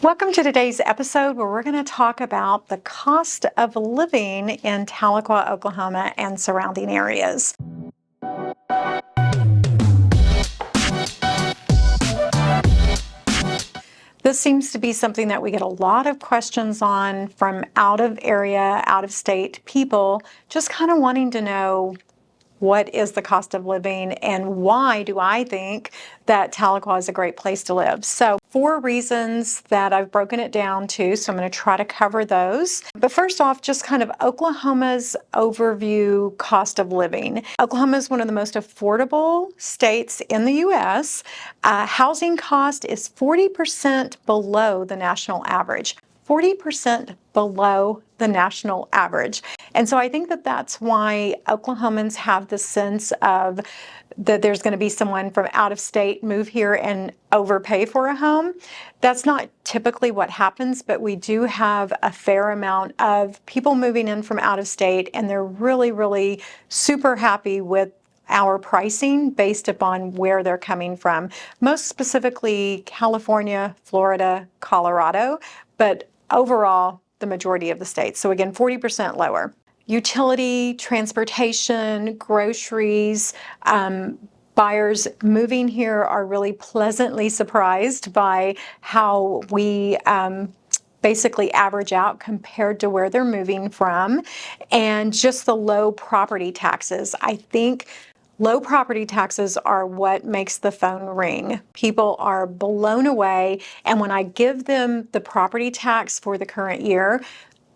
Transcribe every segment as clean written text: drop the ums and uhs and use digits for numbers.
Welcome to today's episode where we're going to talk about the cost of living in Tahlequah, Oklahoma and surrounding areas. This seems to be something that we get a lot of questions on from out of area, out of state people, just kind of wanting to know what is the cost of living and why do I think that Tahlequah is a great place to live. So 4 reasons that I've broken it down to, so I'm going to try to cover those. But first off, just kind of Oklahoma's overview cost of living. Oklahoma is one of the most affordable states in the U.S. Housing cost is 40% below the national average. 40% below the national average. And so I think that that's why Oklahomans have the sense of that there's going to be someone from out of state move here and overpay for a home. That's not typically what happens, but we do have a fair amount of people moving in from out of state, and they're really super happy with our pricing based upon where they're coming from. Most specifically, California, Florida, Colorado, but overall, the majority of the states. So again, 40% lower. Utility, transportation, groceries, buyers moving here are really pleasantly surprised by how we basically average out compared to where they're moving from, and just the low property taxes. I think low property taxes are what makes the phone ring. People are blown away, and when I give them the property tax for the current year,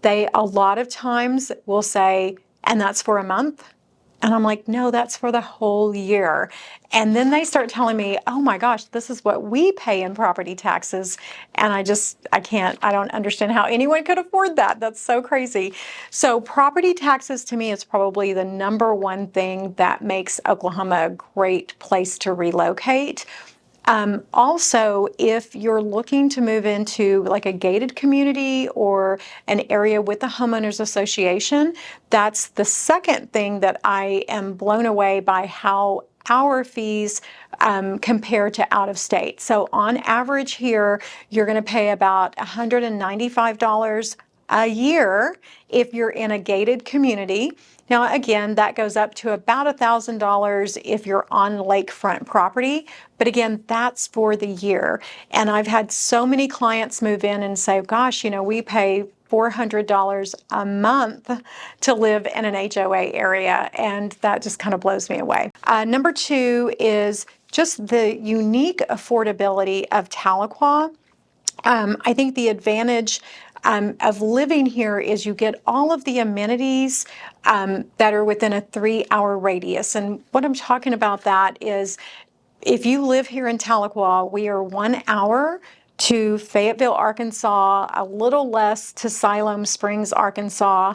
they a lot of times will say, and that's for a month? And I'm like, no, that's for the whole year. And then they start telling me, oh my gosh, this is what we pay in property taxes. And I don't understand how anyone could afford that. That's so crazy. So property taxes to me is probably the number one thing that makes Oklahoma a great place to relocate. Also, if you're looking to move into like a gated community or an area with a homeowners association, that's the second thing that I am blown away by how our fees compare to out of state. So on average here, you're going to pay about $195 a year if you're in a gated community. Now, again, that goes up to about $1,000 if you're on lakefront property. But again, that's for the year. And I've had so many clients move in and say, gosh, we pay $400 a month to live in an HOA area. And that just kind of blows me away. Number 2 is just the unique affordability of Tahlequah. I think the advantage of living here is you get all of the amenities that are within a 3-hour radius. And what I'm talking about that is if you live here in Tahlequah, we are 1 hour to Fayetteville, Arkansas, a little less to Siloam Springs, Arkansas,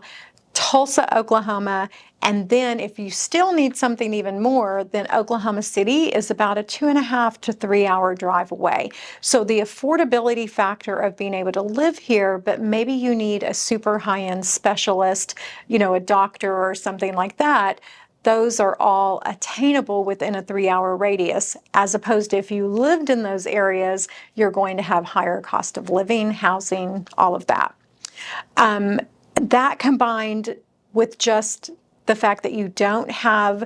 Tulsa, Oklahoma, and then if you still need something even more, then Oklahoma City is about a 2.5 to 3 hour drive away. So the affordability factor of being able to live here, but maybe you need a super high-end specialist, a doctor or something like that, those are all attainable within a 3-hour radius, as opposed to if you lived in those areas, you're going to have higher cost of living, housing, all of that. That combined with just the fact that you don't have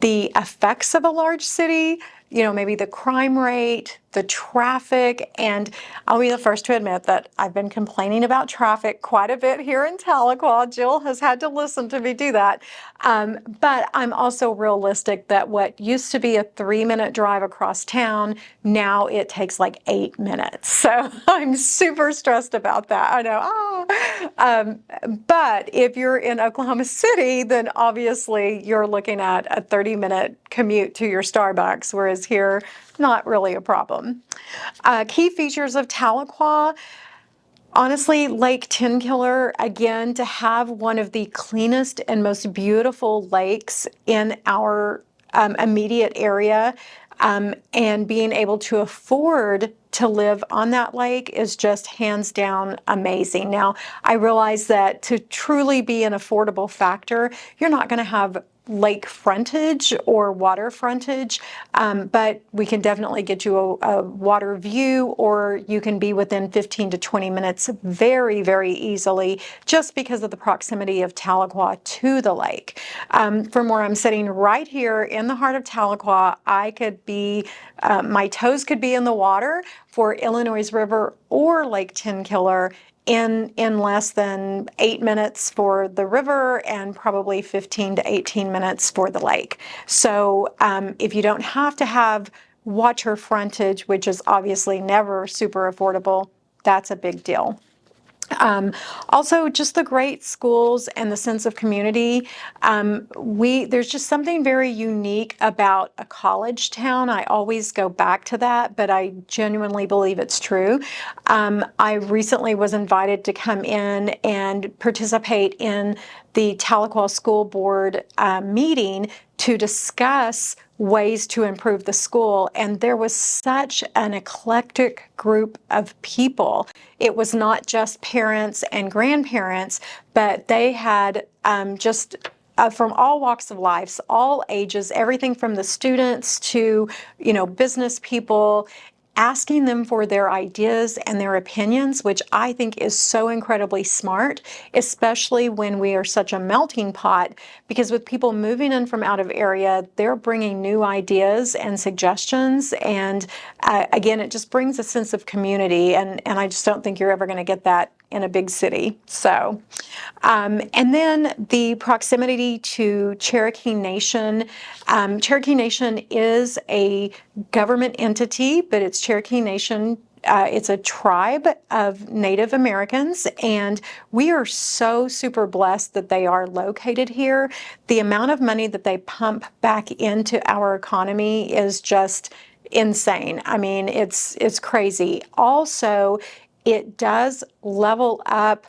the effects of a large city, maybe the crime rate, the traffic, and I'll be the first to admit that I've been complaining about traffic quite a bit here in Tahlequah. Jill has had to listen to me do that. But I'm also realistic that what used to be a 3-minute drive across town, now it takes like 8 minutes. So I'm super stressed about that. I know, but if you're in Oklahoma City, then obviously you're looking at a 30-minute commute to your Starbucks, whereas here, not really a problem. Key features of Tahlequah. Honestly, Lake Tenkiller, again, to have one of the cleanest and most beautiful lakes in our immediate area, and being able to afford to live on that lake is just hands down amazing. Now, I realize that to truly be an affordable factor, you're not going to have lake frontage or water frontage, but we can definitely get you a water view, or you can be within 15 to 20 minutes very, very easily, just because of the proximity of Tahlequah to the lake. From where I'm sitting right here in the heart of Tahlequah, I could be, my toes could be in the water for Illinois River or Lake Tenkiller in less than 8 minutes for the river, and probably 15 to 18 minutes for the lake. So if you don't have to have water frontage, which is obviously never super affordable, that's a big deal. Also, just the great schools and the sense of community. There's just something very unique about a college town. I always go back to that, but I genuinely believe it's true. I recently was invited to come in and participate in the Tahlequah School Board meeting to discuss ways to improve the school, and there was such an eclectic group of people. It was not just parents and grandparents, but they had just from all walks of life, all ages, everything from the students to, business people, asking them for their ideas and their opinions, which I think is so incredibly smart, especially when we are such a melting pot, because with people moving in from out of area, they're bringing new ideas and suggestions. And again, it just brings a sense of community. And I just don't think you're ever going to get that in a big city. So, and then the proximity to Cherokee Nation. Cherokee Nation is a government entity, but it's Cherokee Nation. It's a tribe of Native Americans, and we are so super blessed that they are located here. The amount of money that they pump back into our economy is just insane. I mean, it's crazy. Also, it does level up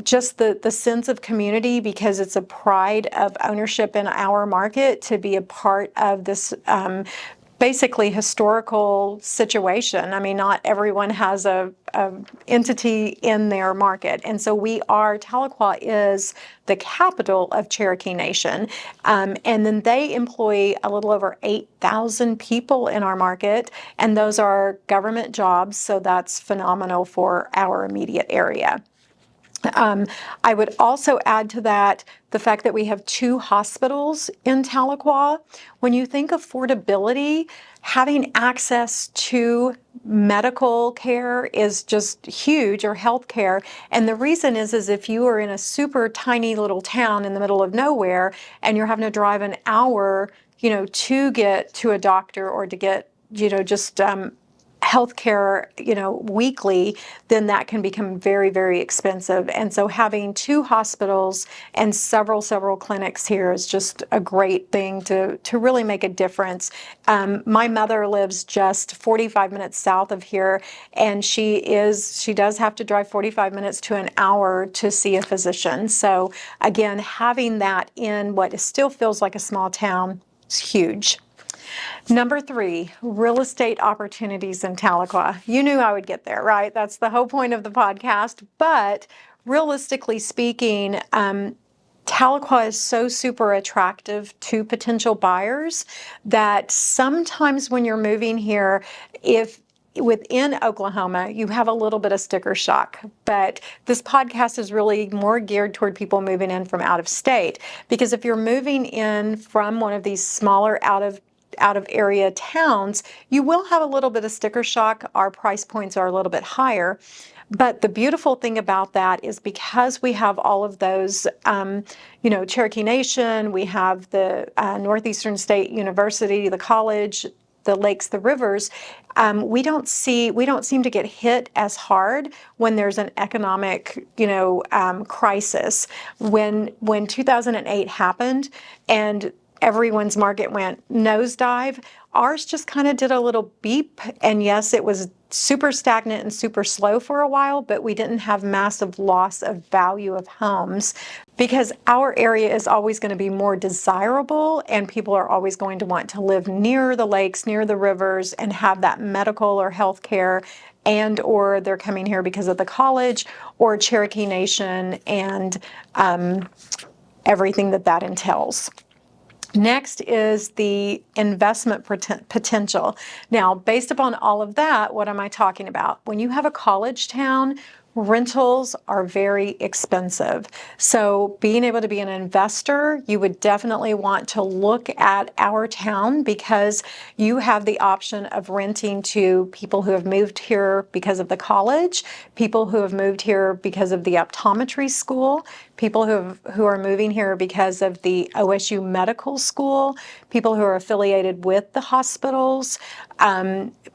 just the sense of community, because it's a pride of ownership in our market to be a part of this basically historical situation. I mean, not everyone has a entity in their market. And so Tahlequah is the capital of Cherokee Nation. And then they employ a little over 8,000 people in our market, and those are government jobs. So that's phenomenal for our immediate area. I would also add to that the fact that we have 2 hospitals in Tahlequah. When you think affordability, having access to medical care is just huge, or health care. And the reason is if you are in a super tiny little town in the middle of nowhere and you're having to drive an hour, to get to a doctor or to get, just healthcare, weekly, then that can become very, very expensive. And so having 2 hospitals and several clinics here is just a great thing to really make a difference. My mother lives just 45 minutes south of here, and she does have to drive 45 minutes to an hour to see a physician. So again, having that in what still feels like a small town is huge. Number 3, real estate opportunities in Tahlequah. You knew I would get there, right? That's the whole point of the podcast. But realistically speaking, Tahlequah is so super attractive to potential buyers that sometimes when you're moving here, if within Oklahoma, you have a little bit of sticker shock. But this podcast is really more geared toward people moving in from out of state. Because if you're moving in from one of these smaller out of area towns, you will have a little bit of sticker shock. Our price points are a little bit higher. But the beautiful thing about that is because we have all of those, Cherokee Nation, we have the Northeastern State University, the college, the lakes, the rivers, we don't seem to get hit as hard when there's an economic, crisis. When 2008 happened and everyone's market went nosedive, ours just kind of did a little beep. And yes, it was super stagnant and super slow for a while, but we didn't have massive loss of value of homes, because our area is always going to be more desirable, and people are always going to want to live near the lakes, near the rivers, and have that medical or health care, and or they're coming here because of the college or Cherokee Nation and everything that entails. Next is the investment potential. Now, based upon all of that, what am I talking about? When you have a college town, rentals are very expensive. So being able to be an investor, you would definitely want to look at our town because you have the option of renting to people who have moved here because of the college, people who have moved here because of the optometry school, people who are moving here because of the OSU Medical School, people who are affiliated with the hospitals,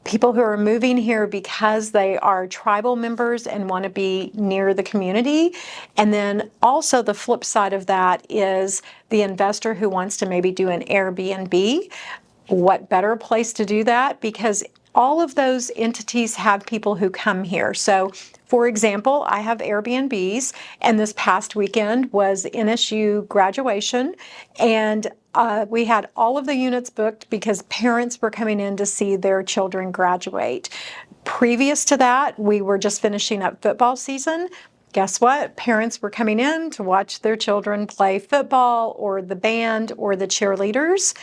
people who are moving here because they are tribal members and want to be near the community. And then also the flip side of that is the investor who wants to maybe do an Airbnb. What better place to do that? Because all of those entities have people who come here. So, for example, I have Airbnbs, and this past weekend was NSU graduation, and we had all of the units booked because parents were coming in to see their children graduate. Previous to that, we were just finishing up football season. Guess what? Parents were coming in to watch their children play football or the band or the cheerleaders.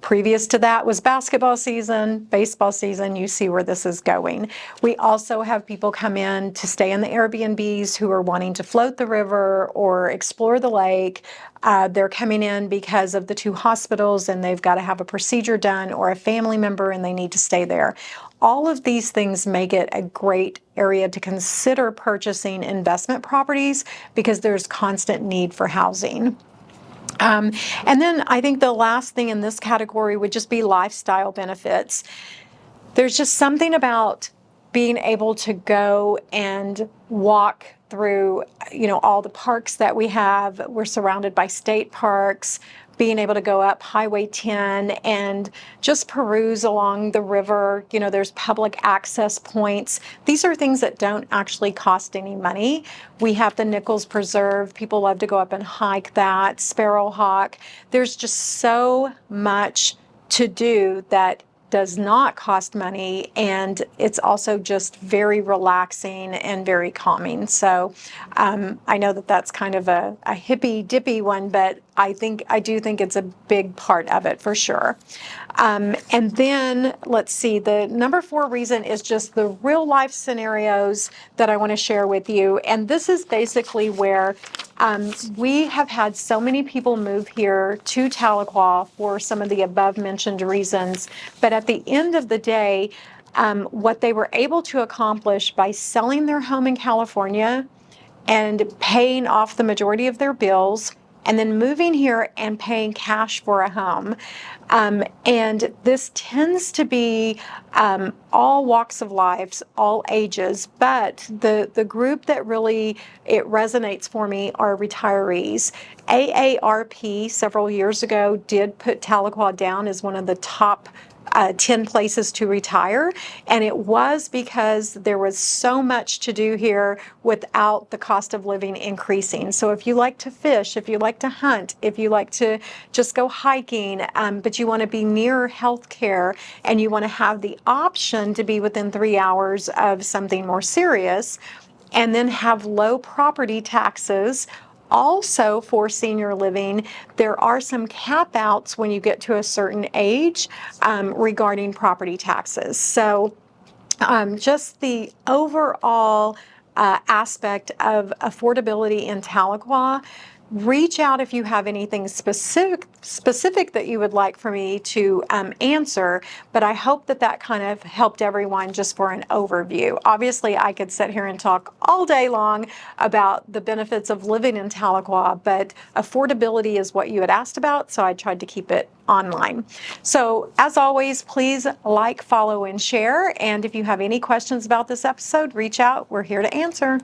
Previous to that was basketball season, baseball season. You see where this is going. We also have people come in to stay in the Airbnbs who are wanting to float the river or explore the lake. They're coming in because of the two hospitals and they've got to have a procedure done, or a family member and they need to stay there. All of these things make it a great area to consider purchasing investment properties because there's constant need for housing. And then I think the last thing in this category would just be lifestyle benefits. There's just something about being able to go and walk through, all the parks that we have. We're surrounded by state parks, being able to go up Highway 10 and just peruse along the river. There's public access points. These are things that don't actually cost any money. We have the Nichols Preserve. People love to go up and hike that. Sparrowhawk. There's just so much to do that does not cost money, and it's also just very relaxing and very calming. So I know that that's kind of a hippy dippy one, but I do think it's a big part of it for sure. And then let's see, the number 4 reason is just the real life scenarios that I want to share with you. And this is basically where we have had so many people move here to Tahlequah for some of the above mentioned reasons. But at the end of the day, what they were able to accomplish by selling their home in California and paying off the majority of their bills, and then moving here and paying cash for a home. And this tends to be all walks of life, all ages, but the group that really it resonates for me are retirees. AARP several years ago did put Tahlequah down as one of the top 10 places to retire, and it was because there was so much to do here without the cost of living increasing. So if you like to fish, if you like to hunt, if you like to just go hiking, but you want to be near healthcare and you want to have the option to be within 3 hours of something more serious, and then have low property taxes. Also, for senior living, there are some cap outs when you get to a certain age regarding property taxes. So just the overall aspect of affordability in Tahlequah. Reach out if you have anything specific that you would like for me to answer, but I hope that kind of helped everyone just for an overview. Obviously, I could sit here and talk all day long about the benefits of living in Tahlequah, but affordability is what you had asked about, so I tried to keep it online. So as always, please like, follow, and share, and if you have any questions about this episode, reach out. We're here to answer.